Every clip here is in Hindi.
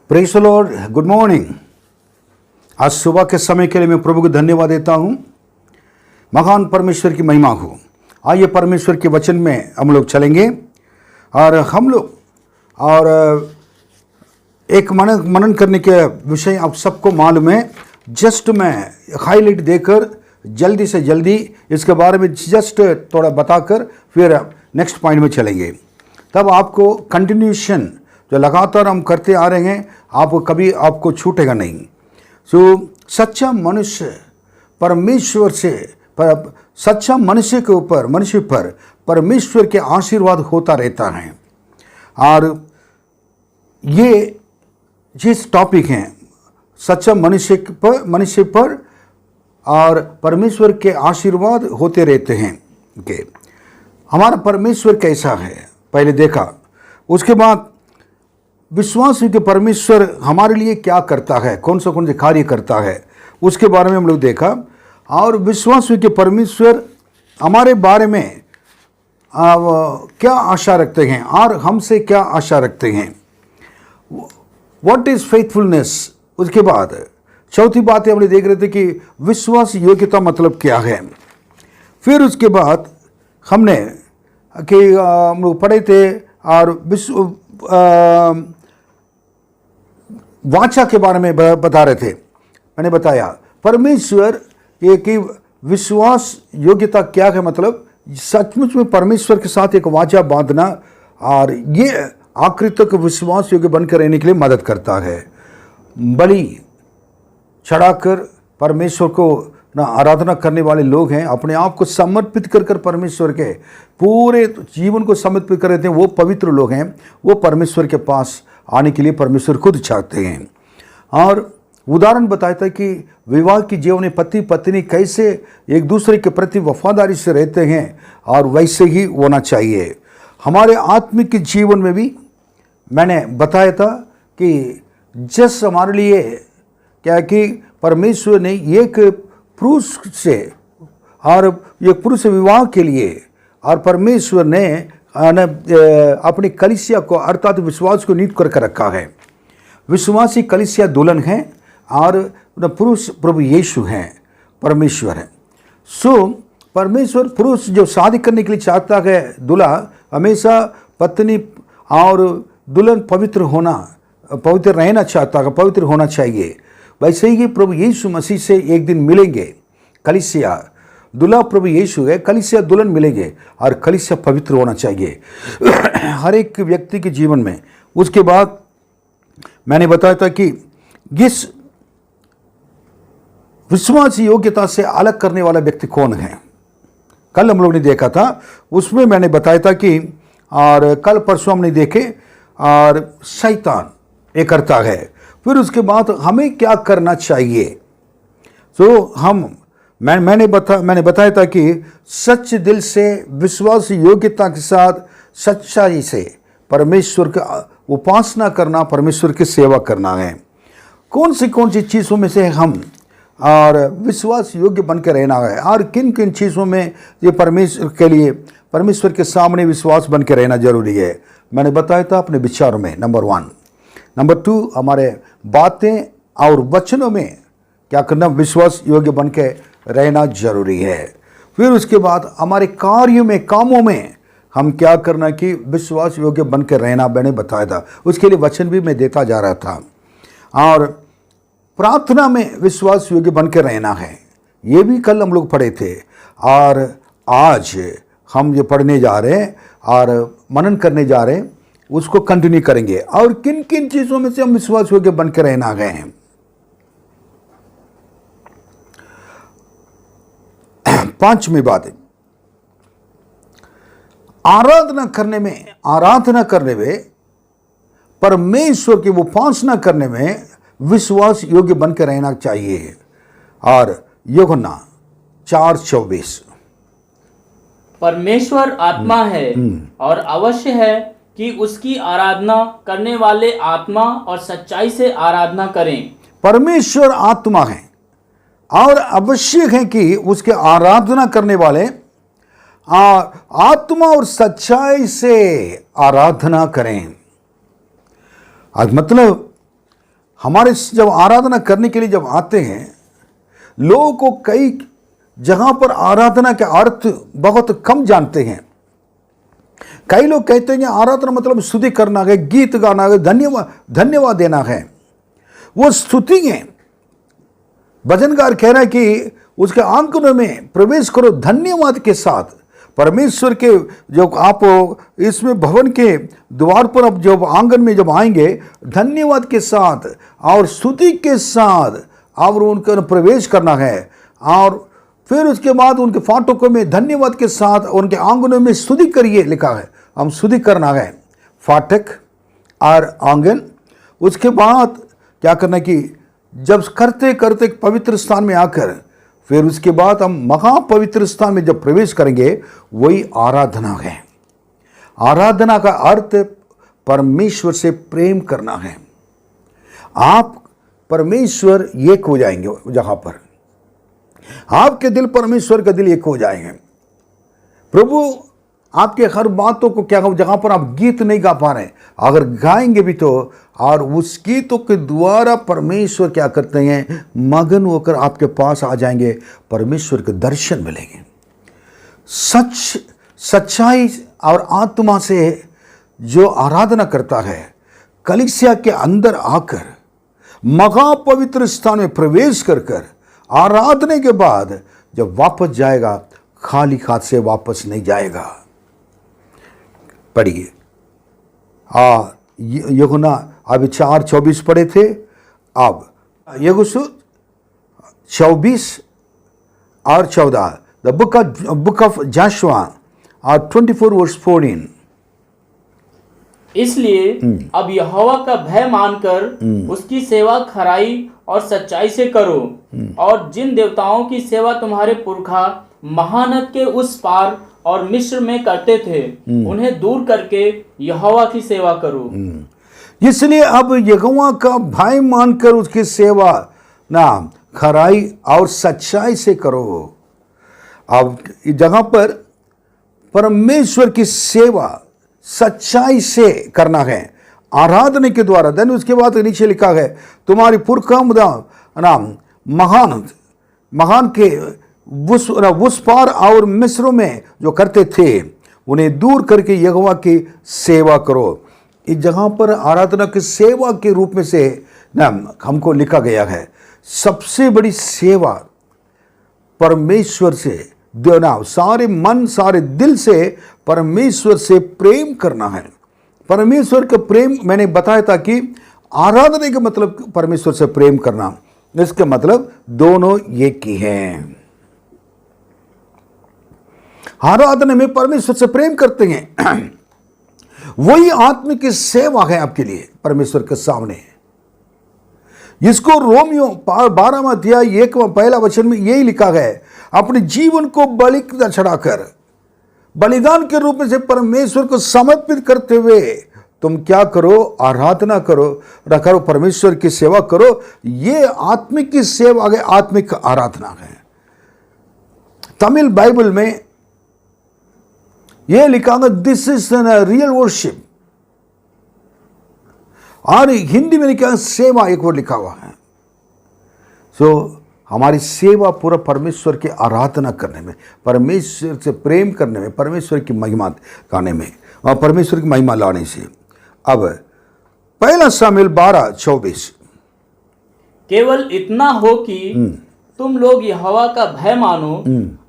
Praise the Lord, good morning. आज सुबह के समय के लिए मैं प्रभु को धन्यवाद देता हूँ। महान परमेश्वर की महिमा हो। आइए परमेश्वर के वचन में हम लोग चलेंगे और एक मनन करने के विषय आप सबको मालूम है। जस्ट मैं हाईलाइट देकर जल्दी से जल्दी इसके बारे में जस्ट थोड़ा बताकर फिर नेक्स्ट पॉइंट में चलेंगे। तब आपको कंटिन्यूशन जो लगातार हम करते आ रहे हैं आपको छूटेगा नहीं। सच्चा मनुष्य परमेश्वर से सच्चा मनुष्य पर परमेश्वर के आशीर्वाद होता रहता है। और ये जिस टॉपिक हैं सच्चा मनुष्य पर और परमेश्वर के आशीर्वाद होते रहते हैं कि हमारा परमेश्वर कैसा है पहले देखा। उसके बाद विश्वासी के परमेश्वर हमारे लिए क्या करता है, कौन से कार्य करता है, उसके बारे में हम लोग देखा। और विश्वासी के परमेश्वर हमारे बारे में क्या आशा रखते हैं और हमसे क्या आशा रखते हैं। What is faithfulness. उसके बाद चौथी बात हमने देख रहे थे कि विश्वास योग्यता मतलब क्या है। फिर उसके बाद हम लोग पढ़े थे और वाचा के बारे में बता रहे थे। मैंने बताया परमेश्वर कि विश्वास योग्यता क्या है, मतलब सचमुच में परमेश्वर के साथ एक वाचा बांधना और ये आखिरी तक विश्वास योग्य बनकर रहने के लिए मदद करता है। बलि चढ़ाकर परमेश्वर को ना आराधना करने वाले लोग हैं, अपने आप को समर्पित कर परमेश्वर के पूरे जीवन को समर्पित कर देते हैं। वो पवित्र लोग हैं, वो परमेश्वर के पास आने के लिए परमेश्वर खुद चाहते हैं। और उदाहरण बताया था कि विवाह की जीवन में पति पत्नी कैसे एक दूसरे के प्रति वफादारी से रहते हैं और वैसे ही होना चाहिए। हमारे आत्मिक जीवन में भी मैंने बताया था कि जस्ट हमारे लिए क्या कि परमेश्वर ने एक पुरुष से और एक पुरुष विवाह के लिए और परमेश्वर ने अपनी कलीसिया को अर्थात विश्वास को नीट करके रखा है। विश्वासी कलीसिया दुल्हन है और पुरुष प्रभु यीशु हैं, परमेश्वर है। परमेश्वर पुरुष जो शादी करने के लिए चाहता है, दूल्हा हमेशा पत्नी और दुल्हन पवित्र रहना चाहता है, पवित्र होना चाहिए। वैसे ही प्रभु यीशु मसीह से एक दिन मिलेंगे। कलीसिया दूल्हा प्रभु यीशु है, कलीसिया दुल्हन मिलेंगे और कलीसिया पवित्र होना चाहिए हर एक व्यक्ति के जीवन में। उसके बाद मैंने बताया था कि इस विश्वास योग्यता से अलग करने वाला व्यक्ति कौन है। कल हम लोग ने देखा था, उसमें मैंने बताया था कि और कल परसों हमने देखे और शैतान ये करता है। फिर उसके बाद हमें क्या करना चाहिए। मैंने बताया था कि सच्चे दिल से विश्वास योग्यता के साथ सच्चाई से परमेश्वर का उपासना करना, परमेश्वर की सेवा करना है। कौन सी चीज़ों में से हम और विश्वास योग्य बनकर रहना है और किन किन चीज़ों में ये परमेश्वर के सामने विश्वास बनकर रहना जरूरी है। मैंने बताया था अपने विचारों में नंबर 1। नंबर 2 हमारे बातें और वचनों में क्या करना, विश्वास योग्य बनकर रहना जरूरी है। फिर उसके बाद हमारे कार्यों में, कामों में हम क्या करना कि विश्वास योग्य बनकर रहना मैंने बताया था। उसके लिए वचन भी मैं देता जा रहा था। और प्रार्थना में विश्वास योग्य बनकर रहना है, ये भी कल हम लोग पढ़े थे। और आज हम ये पढ़ने जा रहे हैं और मनन करने जा रहे हैं, उसको कंटिन्यू करेंगे। और किन किन चीज़ों में से हम विश्वास योग्य बनकर रहना गए हैं। पांचवी बात है, आराधना करने में परमेश्वर की उपासना करने में विश्वास योग्य बनकर रहना चाहिए। और यूहन्ना 4:24 परमेश्वर आत्मा है और अवश्य है कि उसकी आराधना करने वाले आत्मा और सच्चाई से आराधना करें। परमेश्वर आत्मा है और आवश्यक है कि उसके आराधना करने वाले आत्मा और सच्चाई से आराधना करें। आज मतलब हमारे जब आराधना करने के लिए जब आते हैं, लोगों को कई जगह पर आराधना के अर्थ बहुत कम जानते हैं। कई लोग कहते हैं कि आराधना मतलब स्तुति करना है, गीत गाना है, धन्यवाद देना है। वो स्तुति है। भजनकार कह रहा है कि उसके आंगनों में प्रवेश करो धन्यवाद के साथ। परमेश्वर के जब आप इसमें भवन के द्वार पर अब जब आंगन में जब आएंगे, धन्यवाद के साथ और स्तुति के साथ और उनका प्रवेश करना है। और फिर उसके बाद उनके फाटकों में धन्यवाद के साथ उनके आंगनों में स्तुति करिए लिखा है। हम स्तुति करना है, फाटक और आंगन। उसके बाद क्या करना कि जब करते करते पवित्र स्थान में आकर फिर उसके बाद हम महापवित्र स्थान में जब प्रवेश करेंगे, वही आराधना है। आराधना का अर्थ परमेश्वर से प्रेम करना है। आप परमेश्वर एक हो जाएंगे, जहां पर आपके दिल परमेश्वर का दिल एक हो जाएंगे। प्रभु आपके हर बातों को क्या कहूं, जहां पर आप गीत नहीं गा पा रहे, अगर गाएंगे भी तो, और उस गीतों के द्वारा परमेश्वर क्या करते हैं, मगन होकर आपके पास आ जाएंगे, परमेश्वर के दर्शन मिलेंगे। सच्चाई और आत्मा से जो आराधना करता है, कलीसिया के अंदर आकर महापवित्र स्थान में प्रवेश कर आराधना के बाद जब वापस जाएगा, खाली हाथ से वापस नहीं जाएगा। पढ़िए, यूहन्ना अभी 4:24 पढ़े थे। अब यूहन्ना 24 और 14, द बुक ऑफ जोशुआ और 24:14। इसलिए अब यहोवा का भय मानकर उसकी सेवा खराई और सच्चाई से करो, और जिन देवताओं की सेवा तुम्हारे पुरखा महानद के उस पार और मिस्र में करते थे, उन्हें दूर करके यहोवा की सेवा करो। इसलिए अब यहोवा का भय मानकर उसकी सेवा ना खराई और सच्चाई से करो। अब इस जगह पर परमेश्वर की सेवा सच्चाई से करना है, आराधना के द्वारा। देन उसके बाद नीचे लिखा है, तुम्हारी पुरखा नाम महान के उस पार और मिस्र में जो करते थे, उन्हें दूर करके यहोवा की सेवा करो। इस जगह पर आराधना की सेवा के रूप में से हमको लिखा गया है। सबसे बड़ी सेवा परमेश्वर से देना, सारे मन सारे दिल से परमेश्वर से प्रेम करना है। परमेश्वर का प्रेम मैंने बताया था कि आराधना का मतलब परमेश्वर से प्रेम करना, इसका मतलब दोनों एक ही हैं। आराधना में परमेश्वर से प्रेम करते हैं, वही आत्मिक सेवा है आपके लिए परमेश्वर के सामने। इसको रोमियो 12वां अध्याय 1 वचन में यही लिखा है, अपने जीवन को बलि चढ़ाकर बलिदान के रूप में से परमेश्वर को समर्पित करते हुए तुम क्या करो, आराधना करो, परमेश्वर की सेवा करो। ये आत्मिक की सेवा है, आत्मिक आराधना है। तमिल बाइबल में यह लिखा है, दिस इज रियल वर्शिप, और हिंदी में लिखा है सेवा, एक और लिखा हुआ है। सो हमारी सेवा पूरा परमेश्वर की आराधना करने में, परमेश्वर से प्रेम करने में, परमेश्वर की महिमा गाने में और परमेश्वर की महिमा लाने से। अब 1 शामुएल 12:24, केवल इतना हो कि तुम लोग यहोवा का भय मानो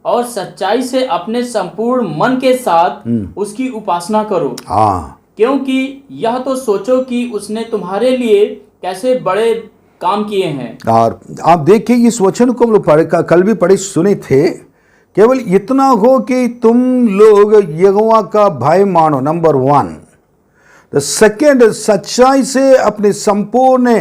और सच्चाई से अपने संपूर्ण मन के साथ उसकी उपासना करो। हाँ, क्योंकि यह तो सोचो कि उसने तुम्हारे लिए कैसे बड़े काम किए हैं। और आप देखिए इस वचन को हम लोग कल भी पढ़े सुने थे। केवल इतना हो कि तुम लोग यहोवा का भय मानो, नंबर 1। द सेकेंड, सच्चाई से अपने संपूर्ण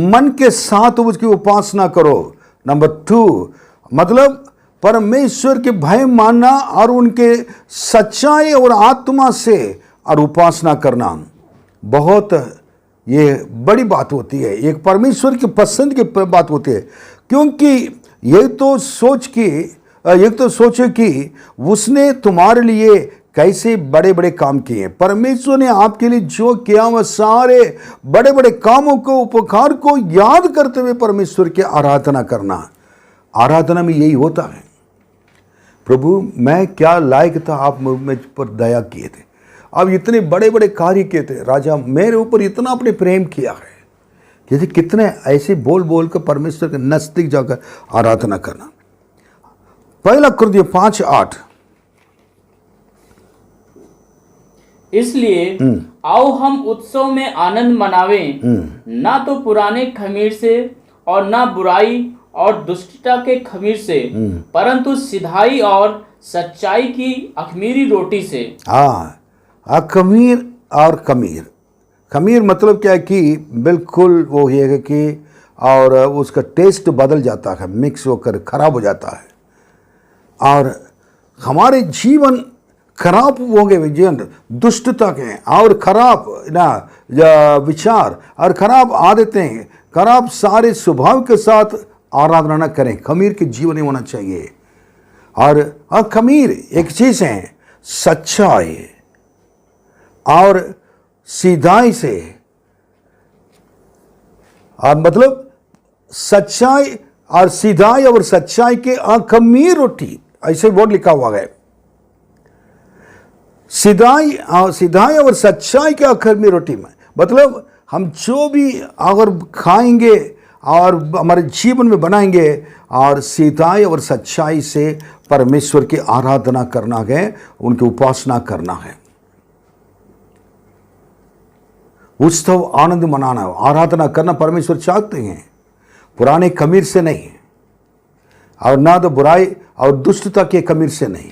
मन के साथ उसकी उपासना करो। नंबर 2, मतलब परमेश्वर के भय मानना और उनके सच्चाई और आत्मा से और उपासना करना बहुत ये बड़ी बात होती है, एक परमेश्वर की पसंद की बात होती है। क्योंकि ये तो सोचे कि उसने तुम्हारे लिए कैसे बड़े बड़े काम किए हैं। परमेश्वर ने आपके लिए जो किया वह सारे बड़े बड़े कामों को, उपकार को याद करते हुए परमेश्वर की आराधना करना। आराधना में यही होता है, प्रभु मैं क्या लायक था, आप मुझ पर दया किए थे, आप इतने बड़े बड़े कार्य किए थे, राजा मेरे ऊपर इतना आपने प्रेम किया है। जैसे कितने ऐसे बोल बोल कर परमेश्वर के नजदीक जाकर आराधना करना। पहला कुरिन्थियों 5:8। इसलिए आओ हम उत्सव में आनंद मनावें, ना तो पुराने खमीर से और ना बुराई और दुष्टता के खमीर से, परंतु सिधाई और सच्चाई की अखमीरी रोटी से। खमीर और कमीर। खमीर मतलब क्या है कि बिल्कुल वो ये है कि और उसका टेस्ट बदल जाता है, मिक्स होकर खराब हो जाता है, और हमारे जीवन खराब हो गए, जीवन दुष्टता के और खराब ना विचार और खराब आदतें, खराब सारे स्वभाव के साथ आराधना न करें। खमीर के जीवन नहीं होना चाहिए। और खमीर एक चीज़ है, सच्चाई और सीधाई से, और मतलब सच्चाई और सीधाई और सच्चाई के खमीर रोटी, ऐसे बोर्ड लिखा हुआ है। सीधाई और सच्चाई के खमीर रोटी में मतलब हम जो भी अगर खाएंगे और हमारे जीवन में बनाएंगे, और सीधाई और सच्चाई से परमेश्वर की आराधना करना है, उनकी उपासना करना है। उत्सव आनंद मनाना, आराधना करना परमेश्वर चाहते हैं, पुराने खमीर से नहीं, और ना तो बुराई और दुष्टता के खमीर से नहीं,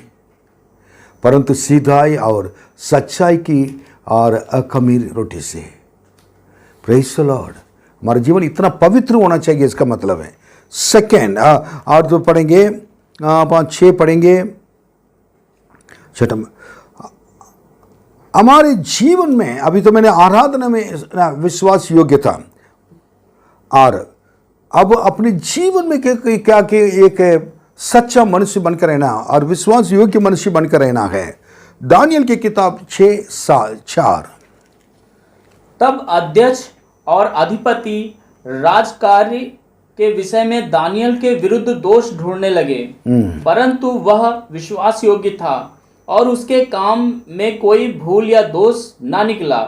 परंतु सीधाई और सच्चाई की और अखमीर रोटी से। Praise the Lord. हमारा जीवन इतना पवित्र होना चाहिए, इसका मतलब है। सेकेंड, और तो पढ़ेंगे 5-6 पढ़ेंगे। छठा, हमारे जीवन में, अभी तो मैंने आराधना में विश्वास योग्यता, और अब अपने जीवन में क्या कि एक सच्चा मनुष्य बनकर रहना और विश्वास योग्य मनुष्य बनकर रहना है। दानियल की किताब 6:4। तब अध्यक्ष और अधिपति राजकार्य के विषय में दानियल के विरुद्ध दोष ढूंढने लगे, परंतु वह विश्वास योग्य था और उसके काम में कोई भूल या दोष ना निकला,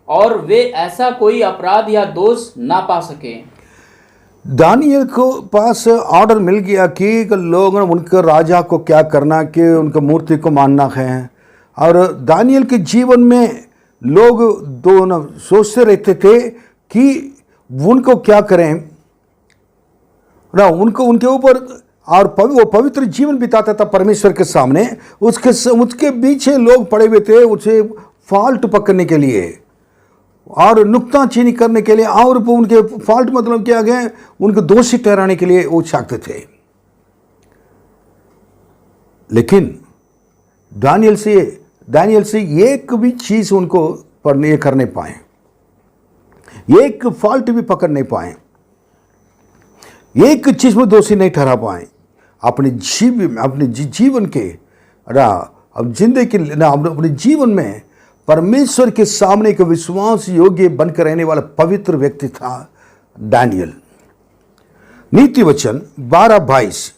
और वे ऐसा कोई अपराध या दोष ना पा सके। दानियल को पास ऑर्डर मिल गया कि लोगों उनके राजा को क्या करना, कि उनके मूर्ति को मानना है। और दानियल के जीवन में लोग दोनों सोचते रहते थे कि उनको क्या करें ना, उनको उनके ऊपर, और वो पवित्र जीवन बिताता था परमेश्वर के सामने। उसके पीछे लोग पड़े हुए थे उसे फॉल्ट पकड़ने के लिए और नुक्ताचीनी करने के लिए, और उनके फॉल्ट मतलब क्या है, उनको दोषी ठहराने के लिए वो चाहते थे। लेकिन दानियल से एक भी चीज उनको कर नहीं पाए, एक फॉल्ट भी पकड़ नहीं पाए, एक चीज में दोषी नहीं ठहरा पाए। अपने जीवन के अब जिंदगी अपने जीवन में परमेश्वर के सामने एक विश्वास योग्य बनकर रहने वाला पवित्र व्यक्ति था दानियल। नीति वचन 12:22।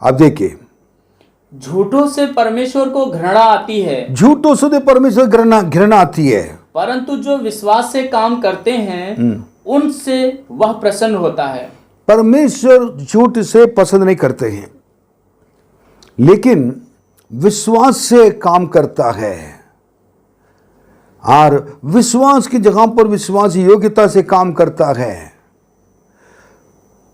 आप देखिए, झूठों से परमेश्वर को घृणा आती है, झूठों से परमेश्वर घृणा आती है, परंतु जो विश्वास से काम करते हैं उनसे वह प्रसन्न होता है। परमेश्वर झूठ से पसंद नहीं करते हैं, लेकिन विश्वास से काम करता है, और विश्वास की जगह पर विश्वास योग्यता से काम करता है,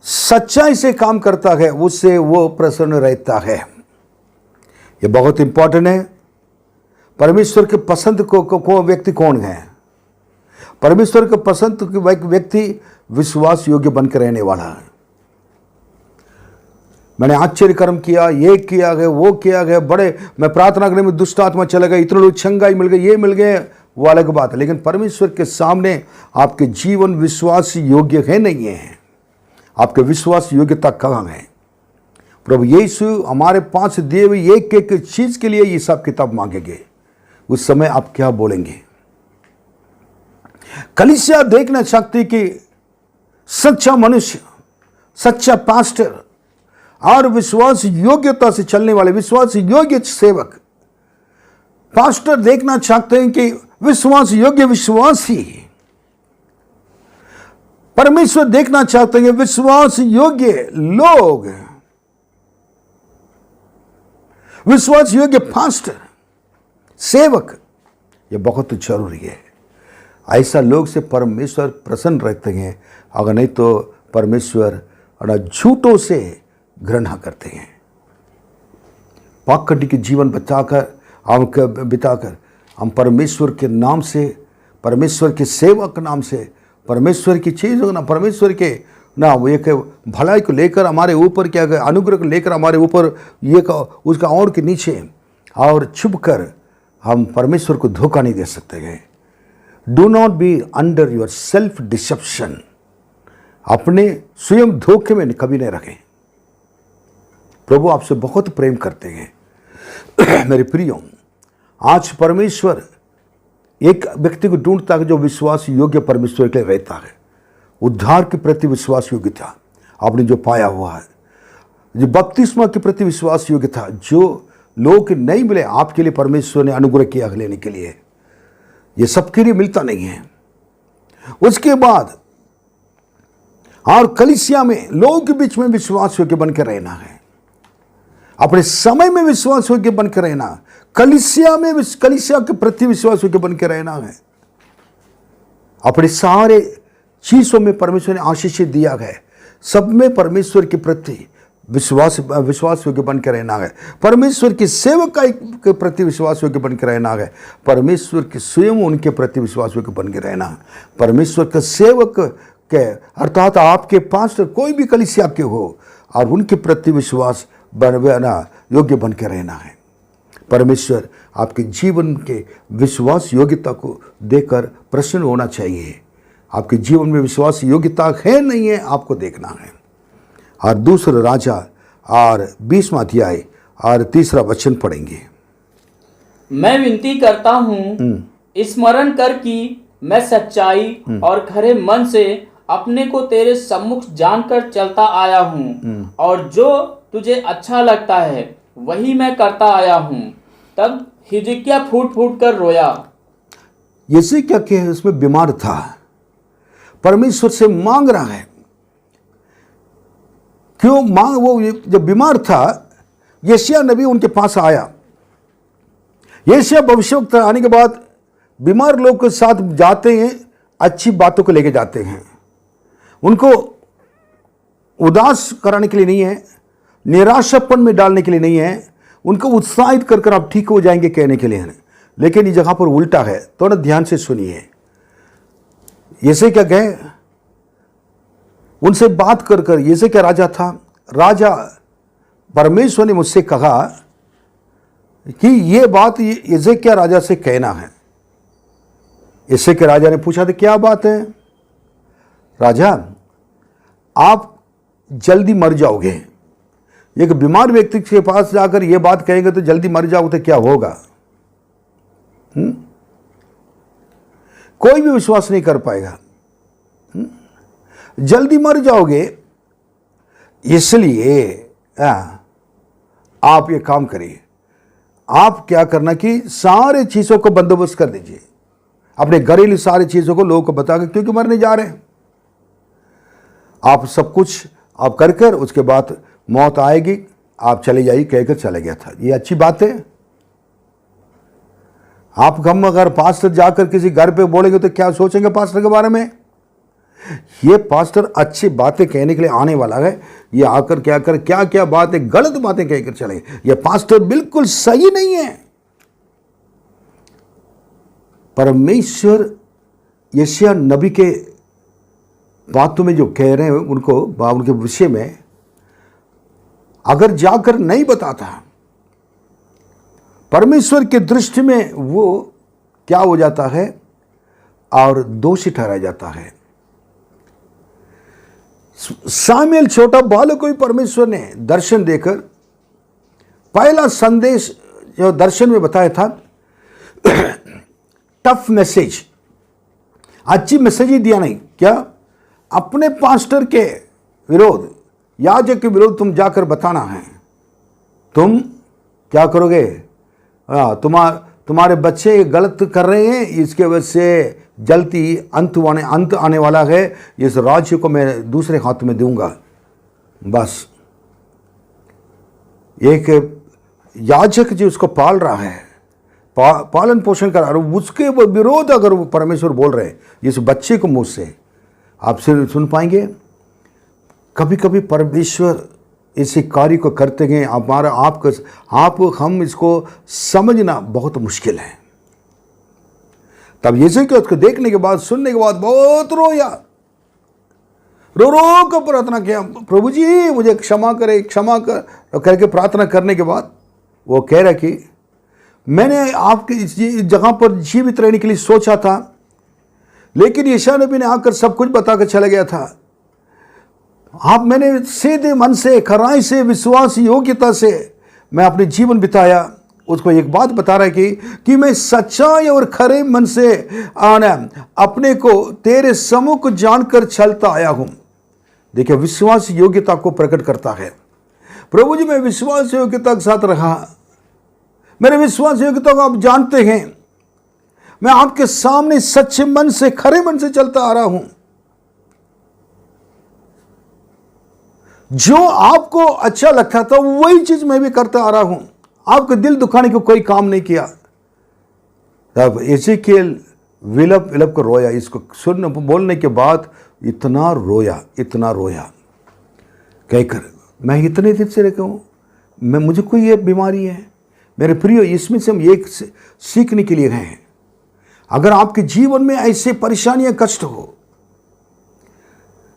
सच्चाई से काम करता है, उससे वो प्रसन्न रहता है। ये बहुत इंपॉर्टेंट है। परमेश्वर के पसंद को व्यक्ति कौन है? परमेश्वर के पसंद व्यक्ति विश्वास योग्य बनकर रहने वाला है। मैंने आश्चर्य कर्म किया, ये किया गया, वो किया गया, बड़े मैं प्रार्थना करने में दुष्ट आत्मा चला गया, इतने लोग छंगाई मिल गए, ये मिल गए, वो अलग बात है। लेकिन परमेश्वर के सामने आपके जीवन विश्वास योग्य है नहीं है, आपके विश्वास योग्यता कहाँ है? प्रभु यीशु हमारे पास दिए हुए एक एक चीज के लिए ये सब किताब मांगेंगे। उस समय आप क्या बोलेंगे? कलीसिया देखना चाहती कि सच्चा मनुष्य, सच्चा पास्टर और विश्वास योग्यता से चलने वाले विश्वास योग्य सेवक। पास्टर देखना चाहते हैं कि विश्वास योग्य विश्वासी। परमेश्वर देखना चाहते हैं विश्वास योग्य लोग, विश्वास योग्य पास्टर, सेवक। यह बहुत जरूरी है। ऐसा लोग से परमेश्वर प्रसन्न रहते हैं, अगर नहीं तो परमेश्वर झूठों से घृणा करते हैं। पाखंडी के जीवन बिताकर हम परमेश्वर के नाम से, परमेश्वर के सेवा के नाम से, परमेश्वर की चीज़ों ना, परमेश्वर के ना एक भलाई को लेकर हमारे ऊपर, क्या अनुग्रह को लेकर हमारे ऊपर ये उसका और के नीचे और छुप कर हम परमेश्वर को धोखा नहीं दे सकते हैं। Do not be under your self deception. अपने स्वयं धोखे में कभी नहीं रखें। प्रभु आपसे बहुत प्रेम करते हैं। मेरे प्रियो, आज परमेश्वर एक व्यक्ति को ढूंढता है जो विश्वास योग्य परमेश्वर के लिए रहता है। उद्धार के प्रति विश्वास योग्यता आपने जो पाया हुआ है, जो बपतिस्मा के प्रति विश्वास योग्यता जो लोग नहीं मिले, आपके लिए परमेश्वर ने अनुग्रह किया लेने के लिए। ये सबके लिए मिलता नहीं है। उसके बाद और कलीसिया में लोगों के बीच में विश्वास योग्य बनकर रहना है। अपने समय में विश्वास योग्य बनकर रहना, कलीसिया में कलीसिया के प्रति विश्वास योग्य बनकर रहना है। अपने सारे चीजों में परमेश्वर ने आशीष दिया है, सब में परमेश्वर के प्रति विश्वास योग्य बनकर रहना है। परमेश्वर की सेवक के प्रति विश्वास योग्य बनकर रहना है। परमेश्वर के स्वयं उनके प्रति विश्वास योग्य बनकर रहना है। परमेश्वर के सेवक के अर्थात आपके पास्टर कोई भी कलीसिया के हो और उनके प्रति विश्वास बनना योग्य बनकर रहना है। परमेश्वर आपके जीवन के विश्वास योग्यता को देखकर प्रसन्न होना चाहिए। आपके जीवन में विश्वास योग्यता है नहीं है, आपको देखना है। और दूसरा राजा और 20वां अध्याय और 3 वचन पढ़ेंगे। मैं विनती करता हूँ, स्मरण कर कि मैं सच्चाई और खरे मन से अपने को तेरे सम्मुख जानकर चलता आया हूँ, और जो तुझे अच्छा लगता है वही मैं करता आया हूँ। तब हिजकिय्याह फूट फूट कर रोया। हिजकिय्याह के उसमें बीमार था, परमेश्वर से मांग रहा है। क्यों मांग? वो जब बीमार था, यशायाह नबी उनके पास आया। यशायाह भविष्यवक्ता आने के बाद बीमार लोग के साथ जाते हैं, अच्छी बातों को लेके जाते हैं। उनको उदास कराने के लिए नहीं है, निराशापन में डालने के लिए नहीं है, उनको उत्साहित कर कर आप ठीक हो जाएंगे कहने के लिए है। लेकिन इस जगह पर उल्टा है, थोड़ा ध्यान से सुनिए। ऐसे क्या गए उनसे बात कर कर, ऐसे क्या राजा था, राजा परमेश्वर ने मुझसे कहा कि ये बात ऐसे क्या राजा से कहना है। ऐसे के राजा ने पूछा था क्या बात है? राजा, आप जल्दी मर जाओगे। एक बीमार व्यक्ति के पास जाकर ये बात कहेंगे तो जल्दी मर जाओगे तो क्या होगा? कोई भी विश्वास नहीं कर पाएगा। जल्दी मर जाओगे, इसलिए आप ये काम करिए। आप क्या करना कि सारे चीज़ों को बंदोबस्त कर दीजिए, अपने घरेलू सारी चीज़ों को लोगों को बताकर, क्योंकि मरने जा रहे हैं। आप सब कुछ आप कर कर उसके बाद मौत आएगी, आप चले जाइए कहकर चले गया था। ये अच्छी बात है। आप हम अगर पास्टर जाकर किसी घर पे बोलेंगे तो क्या सोचेंगे पास्टर के बारे में? ये पास्टर अच्छी बातें कहने के लिए आने वाला है, ये आकर क्या कर क्या क्या बातें गलत बातें कहकर चले। ये पास्टर बिल्कुल सही नहीं है। परमेश्वर यशायाह नबी के बातों में जो कह रहे हैं उनको उनके विषय में अगर जाकर नहीं बताता, परमेश्वर की दृष्टि में वो क्या हो जाता है और दोषी ठहराया जाता है। सामुएल छोटा बालक को भी परमेश्वर ने दर्शन देकर पहला संदेश जो दर्शन में बताया था टफ मैसेज, अच्छी मैसेज ही दिया नहीं। क्या? अपने पास्टर के विरोध, याजक के विरोध तुम जाकर बताना है। तुम क्या करोगे? तुम्हारे बच्चे गलत कर रहे हैं, इसके वजह से जल्दी अंत आने वाला है, इस राज्य को मैं दूसरे हाथ में दूंगा। बस एक याजक जो उसको पाल रहा है, पालन पोषण कर रहा है, उसके विरोध अगर वो परमेश्वर बोल रहे हैं इस बच्चे को मुंह से, आप सुन पाएंगे? कभी कभी परमेश्वर इसी कार्य को करते हैं, हम इसको समझना बहुत मुश्किल है। तब यीशु के उसको देखने के बाद, सुनने के बाद बहुत रोया, रो कर प्रार्थना किया, प्रभु जी मुझे क्षमा करे, क्षमा कर करके प्रार्थना करने के बाद वो कह रहा कि मैंने आपके इस जगह पर जीवित रहने के लिए सोचा था, लेकिन यशायाह नबी ने आकर सब कुछ बताकर चला गया था। मैंने सीधे मन से, खराई से, विश्वास, योग्यता से मैं अपने जीवन बिताया। उसको एक बात बता रहा है कि मैं सच्चाई और खरे मन से अपने को तेरे सम्मुख जानकर चलता आया हूं। देखिए, विश्वास योग्यता को प्रकट करता है। प्रभु जी मैं विश्वास योग्यता के साथ रहा, मेरे विश्वास योग्यता को आप जानते हैं, मैं आपके सामने सच्चे मन से, खरे मन से चलता आ रहा हूं। जो आपको अच्छा लगता था वही चीज मैं भी करता आ रहा हूं, आपका दिल दुखाने को कोई काम नहीं किया। तब एजेकिएल विलप विलप कर रोया। इसको सुनने बोलने के बाद इतना रोया कहकर, मैं इतने दिन से रहता हूं, मुझे कोई ये बीमारी है। मेरे प्रिय, इसमें से हम एक सीखने के लिए हैं। अगर आपके जीवन में ऐसे परेशानियां, कष्ट हो,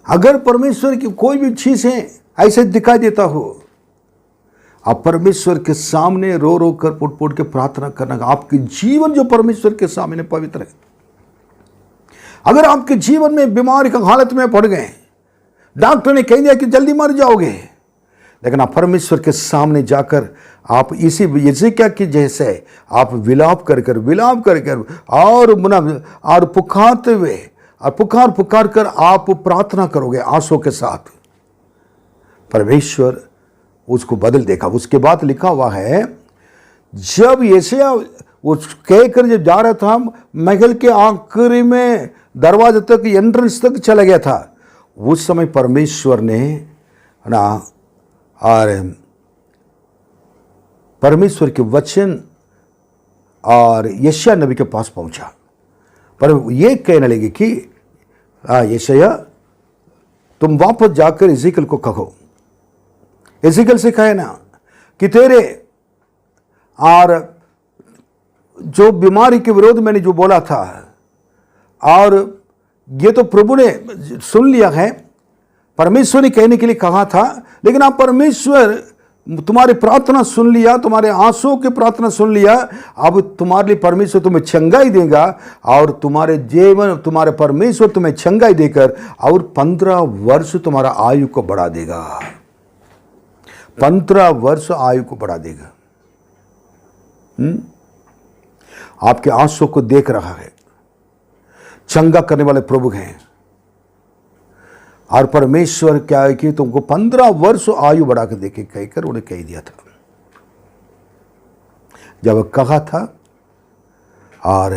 अगर परमेश्वर की कोई भी चीज है ऐसे दिखाई देता हो, आप परमेश्वर के सामने रो रो कर, पुट पुट के प्रार्थना करना। आपके जीवन जो परमेश्वर के सामने पवित्र है। अगर आपके जीवन में बीमारी का हालत में पड़ गए, डॉक्टर ने कह दिया कि जल्दी मर जाओगे, लेकिन आप परमेश्वर के सामने जाकर आप इसी यिर्मयाह की जैसे आप विलाप कर और पुकारते हुए और पुकार कर आप प्रार्थना करोगे आंसू के साथ, परमेश्वर उसको बदल देगा। उसके बाद लिखा हुआ है, जब यशायाह वो कहकर जब जा रहा था, महल के आखिरी में दरवाजे तक, एंट्रेंस तक चला गया था, उस समय परमेश्वर ने और परमेश्वर के वचन और यशायाह नबी के पास पहुंचा, पर यह कहने लगे कि यशायाह तुम वापस जाकर एजेकिएल को कहो, एजेकिएल से कहे ना कि तेरे और जो बीमारी के विरोध मैंने जो बोला था, और ये तो प्रभु ने सुन लिया है, परमेश्वर ने कहने के लिए कहा था, लेकिन आप परमेश्वर तुम्हारी प्रार्थना सुन लिया, तुम्हारे आंसू की प्रार्थना सुन लिया, अब तुम्हारे लिए परमेश्वर तुम्हें चंगाई देगा, और तुम्हारे जीवन, तुम्हारे परमेश्वर तुम्हें चंगाई देकर और 15 वर्ष तुम्हारा आयु को बढ़ा देगा। 15 वर्ष आयु को बढ़ा देगा। आपके आंसू को देख रहा है, चंगा करने वाले प्रभु हैं। और परमेश्वर क्या है कि तुमको 15 वर्ष आयु बढ़ा कर देखे, कहकर उन्हें कह दिया था। जब कहा था और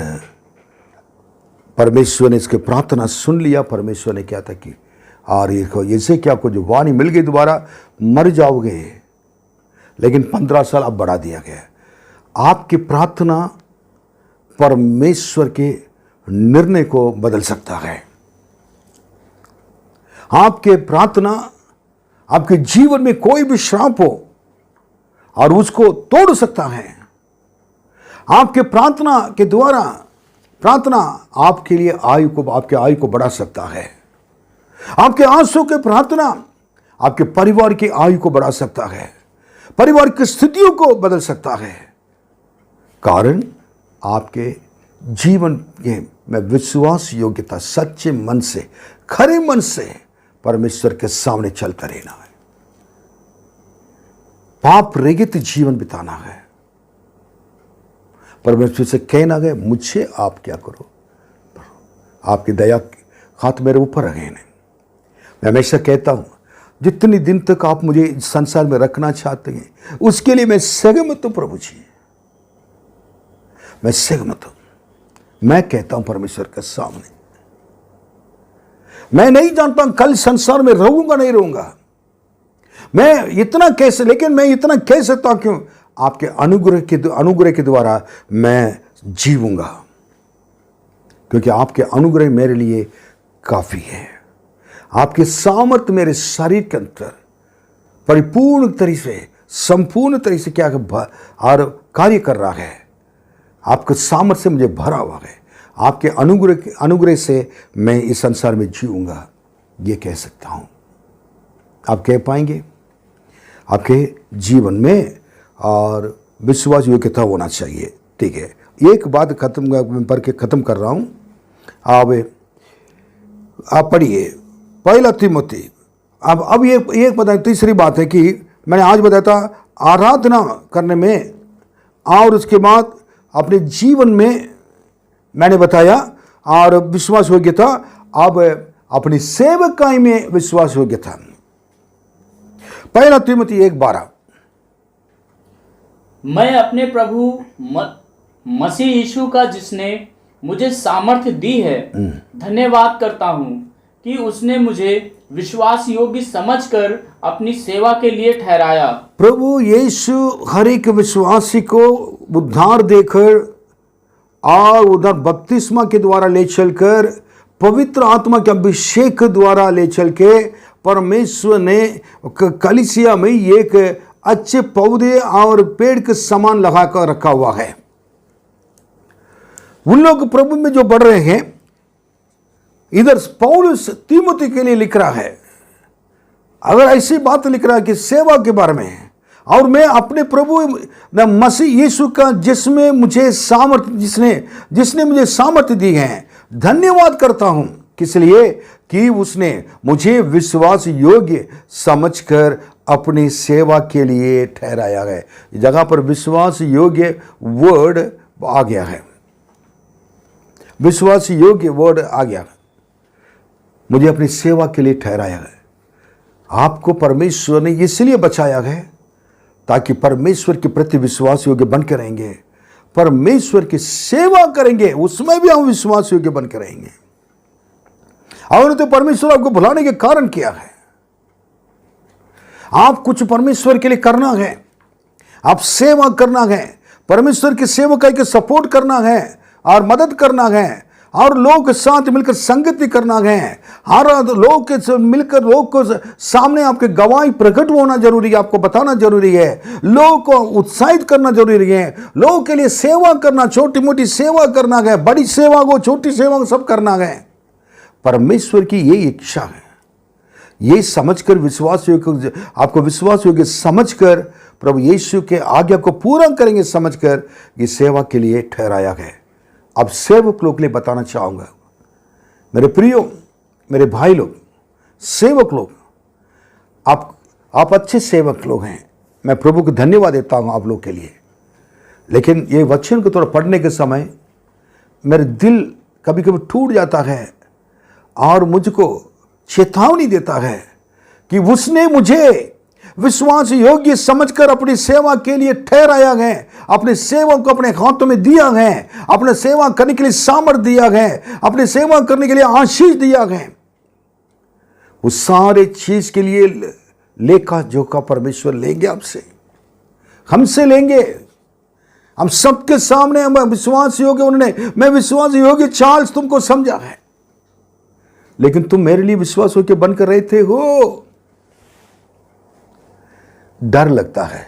परमेश्वर ने इसके प्रार्थना सुन लिया, परमेश्वर ने क्या था कि और इसे क्या को जो वाणी मिल गई, दोबारा मर जाओगे, लेकिन 15 साल अब बढ़ा दिया गया। आपकी प्रार्थना परमेश्वर के निर्णय को बदल सकता है। आपके प्रार्थना, आपके जीवन में कोई भी श्राप हो और उसको तोड़ सकता है। आपके प्रार्थना के द्वारा, प्रार्थना आपके लिए आपके आयु को बढ़ा सकता है। आपके आंसू के प्रार्थना आपके परिवार की आयु को बढ़ा सकता है, परिवार की स्थितियों को बदल सकता है। कारण आपके जीवन में विश्वास योग्यता, सच्चे मन से, खरे मन से परमेश्वर के सामने चलता रहना है। पाप रहित जीवन बिताना है। परमेश्वर से कहना गए, मुझे आप क्या करो, आपकी दया हाथ मेरे ऊपर रखे हैं। मैं हमेशा कहता हूँ, जितनी दिन तक आप मुझे इस संसार में रखना चाहते हैं उसके लिए मैं सहमत हूँ प्रभु जी, मैं सहमत हूँ। मैं कहता हूँ परमेश्वर के सामने, मैं नहीं जानता कल संसार में रहूंगा नहीं रहूंगा, मैं इतना कैसे, लेकिन मैं इतना कह सकता हूं क्यों, आपके अनुग्रह के द्वारा मैं जीवूंगा, क्योंकि आपके अनुग्रह मेरे लिए काफी है। आपके सामर्थ्य मेरे शरीर के अंदर परिपूर्ण तरीके से, संपूर्ण तरीके से क्या और कार्य कर रहा है। आपके सामर्थ्य से मुझे भरा हुआ है। आपके अनुग्रह से मैं इस संसार में जीऊंगा, ये कह सकता हूं। आप कह पाएंगे? आपके जीवन में और विश्वास योग्यता होना चाहिए। ठीक है, एक बात पढ़ के खत्म कर रहा हूं। आप पढ़िए पहला तीमुथी। अब ये पता, तीसरी बात है कि मैंने आज बताया था आराधना करने में और उसके बाद अपने जीवन में मैंने बताया और विश्वास योग्यता, अब अपनी सेवकाई में विश्वास योग्यता। पहला तीमुथी 1:12। मैं अपने प्रभु मसीह यीशु का, जिसने मुझे सामर्थ्य दी है, धन्यवाद करता हूँ कि उसने मुझे विश्वास योग्य समझकर अपनी सेवा के लिए ठहराया। प्रभु यीशु हर एक विश्वासी को उद्धार देकर और उधर बपतिस्मा के द्वारा ले चलकर, पवित्र आत्मा के अभिषेक द्वारा ले चल के परमेश्वर ने कलीसिया में एक अच्छे पौधे और पेड़ के समान लगाकर रखा हुआ है। उन लोग प्रभु में जो बढ़ रहे हैं, इधर पौलुस तीमुथी के लिए लिख रहा है। अगर ऐसी बात लिख रहा है कि सेवा के बारे में, और मैं अपने प्रभु मसीह यीशु का, जिसमें मुझे सामर्थ्य, जिसने मुझे सामर्थ्य दी है, धन्यवाद करता हूं। किस लिए? कि उसने मुझे विश्वास योग्य समझकर अपनी सेवा के लिए ठहराया है। इस जगह पर विश्वास योग्य वर्ड आ गया है, विश्वास योग्य वर्ड आ गया। मुझे अपनी सेवा के लिए ठहराया है। आपको परमेश्वर ने इसलिए बचाया है ताकि परमेश्वर के प्रति विश्वास योग्य बनकर रहेंगे, परमेश्वर की सेवा करेंगे, उसमें भी हम विश्वास योग्य बनकर रहेंगे। और तो परमेश्वर आपको बुलाने के कारण क्या है? आप कुछ परमेश्वर के लिए करना है, आप सेवा करना है, परमेश्वर की सेवा करके सपोर्ट करना है और मदद करना है, और लोग के साथ मिलकर संगति करना है, हर लोग के मिलकर लोग को सामने आपके गवाही प्रकट होना जरूरी है, आपको बताना जरूरी है, लोग को उत्साहित करना जरूरी है, लोगों के लिए सेवा करना, छोटी मोटी सेवा करना है, बड़ी सेवा को, छोटी सेवा को सब करना है। परमेश्वर की ये इच्छा है। ये समझकर विश्वास योग्य, आपको विश्वास योग्य समझकर प्रभु यीशु के आज्ञा को पूरा करेंगे समझकर ये सेवा के लिए ठहराया है। अब सेवक लोग के लिए बताना चाहूँगा, मेरे प्रियो, मेरे भाई लोग, सेवक लोग, आप अच्छे सेवक लोग हैं। मैं प्रभु को धन्यवाद देता हूँ आप लोग के लिए। लेकिन ये वचन को थोड़ा पढ़ने के समय मेरे दिल कभी कभी टूट जाता है और मुझको चेतावनी देता है कि उसने मुझे विश्वास योग्य समझकर अपनी सेवा के लिए ठहराया है, अपने सेवा को अपने हाथों में दिया है, अपने सेवा करने के लिए सामर्थ्य दिया है, अपने सेवा करने के लिए आशीष दिया है। उस सारे चीज के लिए लेखा जोखा परमेश्वर लेंगे, आपसे, हमसे लेंगे। हम सबके सामने हम विश्वास योग्य, उन्होंने मैं विश्वास योग्य चार्ल्स तुमको समझा है, लेकिन तुम मेरे लिए विश्वास योग्य बनकर रहते हो। डर लगता है।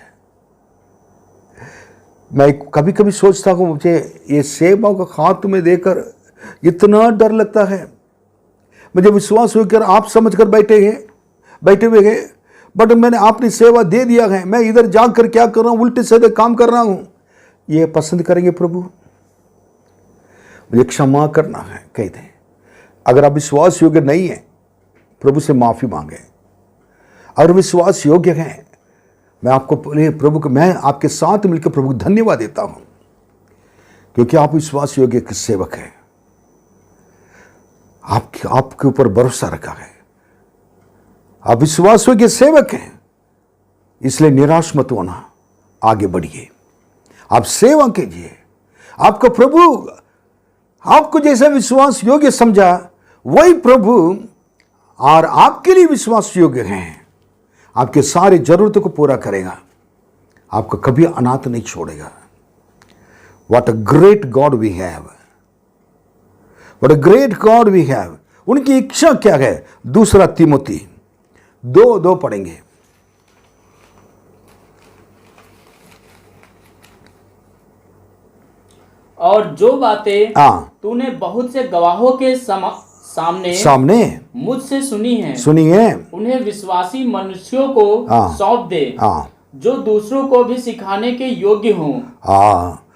मैं कभी कभी सोचता हूं, मुझे ये सेवा को हाथ में देकर इतना डर लगता है। मुझे विश्वास होकर आप समझकर बैठे हुए हैं, बट मैंने अपनी सेवा दे दिया है, मैं इधर जाकर क्या कर रहा हूं, उल्टे सीधे काम कर रहा हूं। ये पसंद करेंगे प्रभु? मुझे क्षमा करना है, कहते हैं। अगर आप विश्वास योग्य नहीं है, प्रभु से माफी मांगे। और विश्वास योग्य है, मैं आपको प्रभु को, मैं आपके साथ मिलकर प्रभु को धन्यवाद देता हूं क्योंकि आप विश्वास योग्य के सेवक हैं। आपके ऊपर भरोसा रखा है, आप विश्वास योग्य सेवक हैं, इसलिए निराश मत होना, आगे बढ़िए, आप सेवा कीजिए। आपको प्रभु आपको जैसे विश्वास योग्य समझा, वही प्रभु और आपके लिए विश्वास योग्य हैं। आपके सारे जरूरतों को पूरा करेगा, आपको कभी अनाथ नहीं छोड़ेगा। What a great God we have, what a great God we have. उनकी इच्छा क्या है? 2 तीमुथी 2:2 पढ़ेंगे। और जो बातें हाँ, तूने बहुत से गवाहों के सामने मुझसे सुनी है, उन्हें विश्वासी मनुष्यों को हाँ, सौंप दे, हाँ, जो दूसरों को भी सिखाने के योग्य हों। हाँ।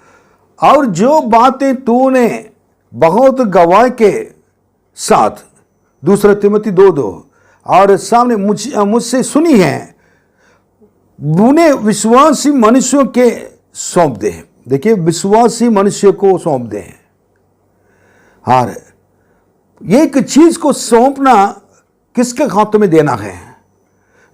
और जो बातें तूने बहुत गवाह के साथ 2 तीमुथी 2:2 और सामने मुझसे सुनी है, उन्हें विश्वासी मनुष्यों के सौंप दे। देखिए, विश्वासी मनुष्य को सौंप दे। और एक चीज को सौंपना किसके हाथों में देना है?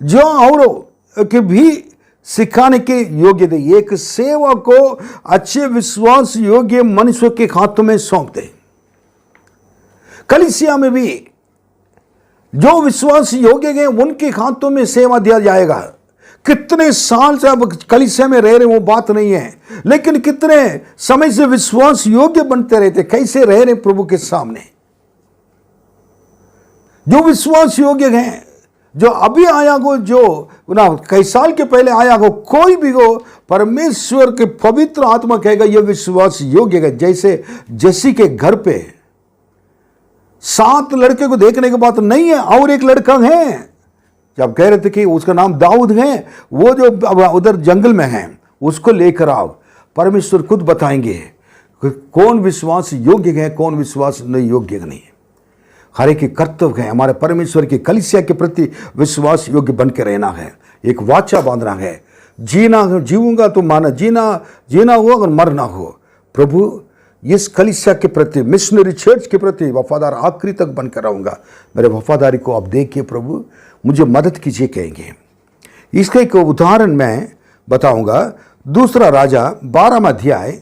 जो औरों के भी सिखाने के योग्य दे। एक सेवा को अच्छे विश्वास योग्य मनुष्य के हाथों में सौंप दे। कलीसिया में भी जो विश्वास योग्य हैं उनके हाथों में सेवा दिया जाएगा। कितने साल से अब कलीसिया में रह रहे वो बात नहीं है, लेकिन कितने समय से विश्वास योग्य बनते रहते, कैसे रह रहे प्रभु के सामने। जो विश्वास योग्य हैं, जो अभी आया हो, जो ना कई साल के पहले आया हो, कोई भी हो, परमेश्वर के पवित्र आत्मा कहेगा यह विश्वास योग्य है। जैसे जैसी के घर पे 7 लड़के को देखने के बाद नहीं है, और एक लड़का है, जब कह रहे थे कि उसका नाम दाऊद है, वो जो उधर जंगल में है, उसको लेकर आओ। परमेश्वर खुद बताएंगे कौन विश्वास योग्य है, कौन विश्वास नहीं योग्य नहीं। हर एक कर्तव्य है हमारे परमेश्वर की कलीसिया के प्रति विश्वास योग्य बन के रहना है। एक वाचा बांधना है, जीना जीऊंगा तो माना, जीना हो अगर मरना हो। प्रभु इस कलीसिया के प्रति, मिशनरी चर्च के प्रति वफादार आखिरी तक बनकर रहूंगा। मेरे वफादारी को आप देखिए प्रभु, मुझे मदद कीजिए कहेंगे। इसका एक उदाहरण मैं बताऊंगा। 2 राजा 12वां अध्याय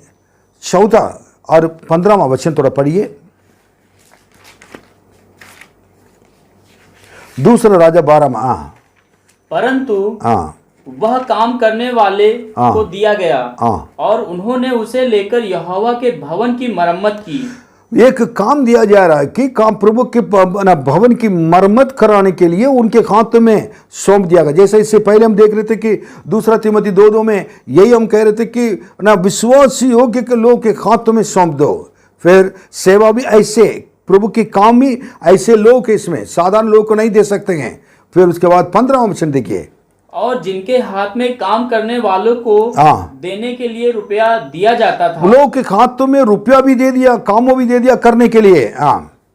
14 और 15वां वचन थोड़ा पढ़िए। 2 राजा 12वां। परंतु वह काम करने वाले को दिया गया, और उन्होंने उसे लेकर यहोवा के भवन की मरम्मत की। एक काम दिया जा रहा है कि काम प्रभु के भवन की मरम्मत कराने के लिए उनके हाथ में सौंप दिया गया। जैसे इससे पहले हम देख रहे थे कि 2 तीमुथी 2:2 में यही हम कह रहे थे कि ना विश्वास योग्य के लोग के हाथों में सौंप दो। फिर सेवा भी ऐसे, प्रभु के काम भी ऐसे लोग, इसमें साधारण लोग को नहीं दे सकते हैं। फिर उसके बाद 15वां वचन देखिए। और जिनके हाथ में काम करने वालों को देने के लिए रुपया दिया जाता था, लोग के हाथों में रुपया भी दे दिया, कामों भी दे दिया करने के लिए।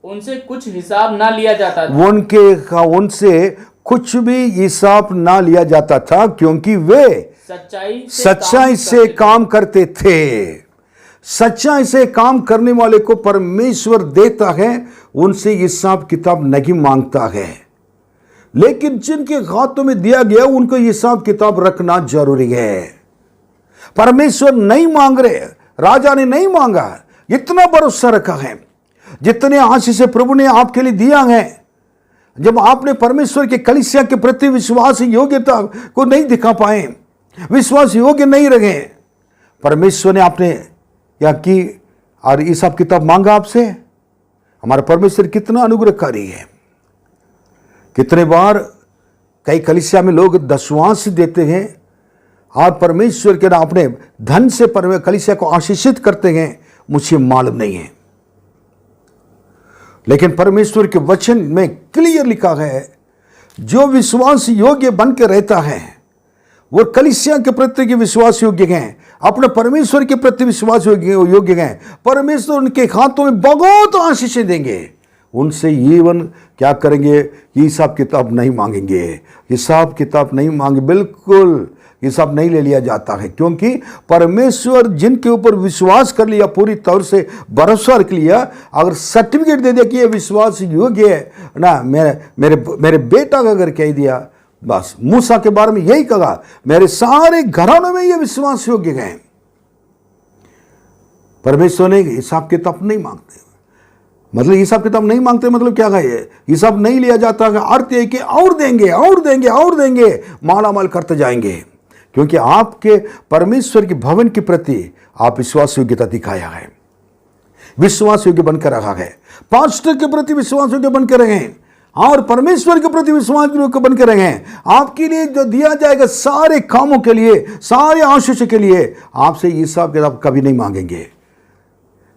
उनसे कुछ हिसाब ना लिया जाता था। उनसे कुछ भी हिसाब ना लिया जाता था, क्योंकि वे सच्चाई से काम करते थे। सच्चाई से काम करने वाले को परमेश्वर देता है, उनसे हिसाब किताब नहीं मांगता है। लेकिन जिनके हाथों में दिया गया उनको हिसाब किताब रखना जरूरी है। परमेश्वर नहीं मांग रहे, राजा ने नहीं मांगा, इतना भरोसा रखा है। जितने आशीष से प्रभु ने आपके लिए दिया है, जब आपने परमेश्वर के कलीसिया के प्रति विश्वास योग्यता को नहीं दिखा पाए, विश्वास योग्य नहीं रहे, परमेश्वर ने आपने क्या की और हिसाब किताब मांगा आपसे। हमारा परमेश्वर कितना अनुग्रहकारी है। कितने बार कई कलीसिया में लोग दशवांश देते हैं और परमेश्वर के अपने धन से कलीसिया को आशीषित करते हैं, मुझे मालूम नहीं है। लेकिन परमेश्वर के वचन में क्लियर लिखा है, जो विश्वास योग्य बन के रहता है वो कलीसिया के प्रति के विश्वास योग्य हैं, अपने परमेश्वर के प्रति विश्वास योग्य हैं। परमेश्वर उनके हाथों में बहुत आशीषें देंगे। उनसे जीवन क्या करेंगे? हिसाब किताब नहीं मांगेंगे, हिसाब किताब नहीं मांगे। बिल्कुल ये सब नहीं ले लिया जाता है, क्योंकि परमेश्वर जिनके ऊपर विश्वास कर लिया, पूरी तौर से भरोसा रख लिया, अगर सर्टिफिकेट दे दिया कि ये विश्वास योग्य है ना, मेरे बेटा का अगर कह दिया, बस मूसा के बारे में यही कहा, मेरे सारे घरानों में ये विश्वास योग्य हैं। परमेश्वर ने हिसाब किताब नहीं मांगते, मतलब हिसाब किताब नहीं मांगते मतलब क्या है, हिसाब नहीं लिया जाता है। अर्थ है कि और देंगे और देंगे और देंगे, मालामाल करते जाएंगे, क्योंकि आपके परमेश्वर के भवन के प्रति आप विश्वास योग्यता दिखाया है, विश्वास योग्य बनकर रखा है। पास्टर के प्रति विश्वास योग्य बनकर रहे और परमेश्वर के प्रति विश्वास योग्य बनकर रहे। आपके लिए जो दिया जाएगा सारे कामों के लिए, सारे आशीष के लिए आपसे हिसाब किताब कभी नहीं मांगेंगे।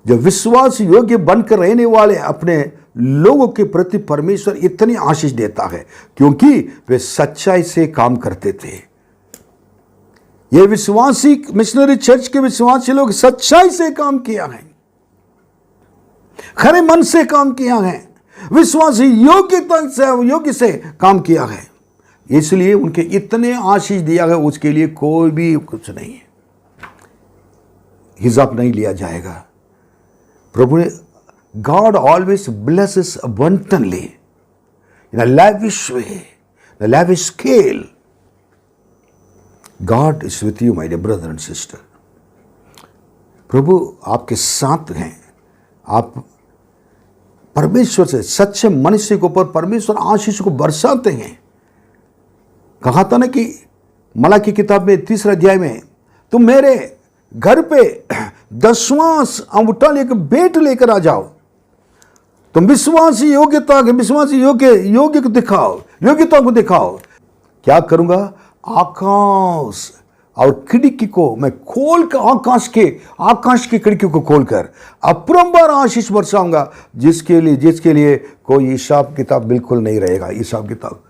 जो विश्वास योग्य बनकर रहने वाले अपने लोगों के प्रति परमेश्वर इतनी आशीष देता है, क्योंकि वे सच्चाई से काम करते थे। ये विश्वासी मिशनरी चर्च के विश्वासी लोग सच्चाई से काम किया है, खरे मन से काम किया है, विश्वासी योग्य से काम किया है, इसलिए उनके इतने आशीष दिया है, उसके लिए कोई भी कुछ नहीं है, हिसाब नहीं लिया जाएगा। प्रभु ने God always blesses abundantly in a lavish way, in a lavish scale. God is with you, my dear brother and sister. प्रभु आपके साथ हैं। आप परमेश्वर से, सच्चे मनुष्य के ऊपर परमेश्वर आशीष को बरसाते हैं। कहा था ना कि मलाकी किताब में 3 अध्याय में, तुम मेरे घर पे 10वां अंगूठा लेकर भेंट लेकर आ जाओ, तुम विश्वासी योग्यता के विश्वासी योग्य को दिखाओ, योग्यता को दिखाओ। क्या करूंगा? आकाश और खिड़की को मैं खोल कर, आकाश की खिड़की को खोलकर अपरंपार आशीष बरसाऊंगा, जिसके लिए कोई हिसाब किताब बिल्कुल नहीं रहेगा। हिसाब किताब,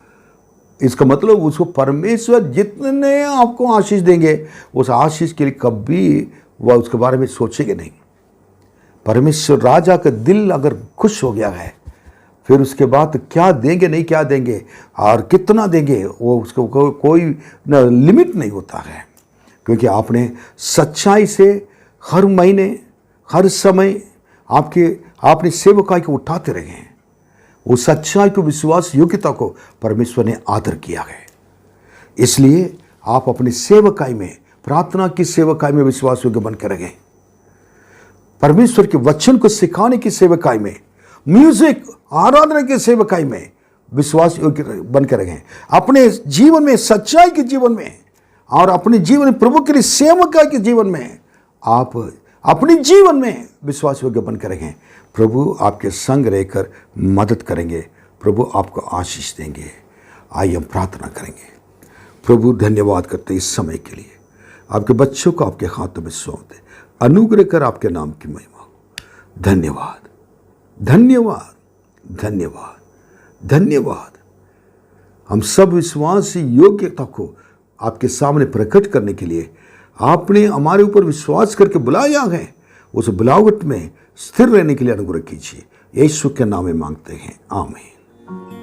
इसका मतलब उसको परमेश्वर जितने आपको आशीष देंगे, उस आशीष के लिए कभी वह उसके बारे में सोचेंगे नहीं। परमेश्वर राजा का दिल अगर खुश हो गया है, फिर उसके बाद क्या देंगे नहीं क्या देंगे और कितना देंगे, वो उसको कोई लिमिट नहीं होता है, क्योंकि आपने सच्चाई से हर महीने हर समय आपने सेवकाई को उठाते रहे हैं। वो सच्चाई को, विश्वास योग्यता को परमेश्वर ने आदर किया है। इसलिए आप अपनी सेवकाई में, प्रार्थना की सेवकाई में विश्वास योग्य बनकर रहे, परमेश्वर के वचन को सिखाने की सेवकाई में, म्यूजिक आराधना की सेवकाई में विश्वास योग्य बनकर रहे, अपने जीवन में, सच्चाई के जीवन में और अपने जीवन में प्रभु के लिए सेवकाई के जीवन में आप अपने जीवन में विश्वास योग्य बनकर रहे। प्रभु आपके संग रहकर मदद करेंगे, प्रभु आपको आशीष देंगे। आइए हम प्रार्थना करेंगे। प्रभु धन्यवाद करते इस समय के लिए, आपके बच्चों को आपके हाथों में सौंप दे, अनुग्रह कर आपके नाम की महिमा हो। धन्यवाद, धन्यवाद, धन्यवाद, धन्यवाद। हम सब विश्वासी योग्यता को आपके सामने प्रकट करने के लिए आपने हमारे ऊपर विश्वास करके बुलाया है, उस बुलावट में स्थिर रहने के लिए अनुग्रह कीजिए। यीशु के नाम में मांगते हैं, आमीन।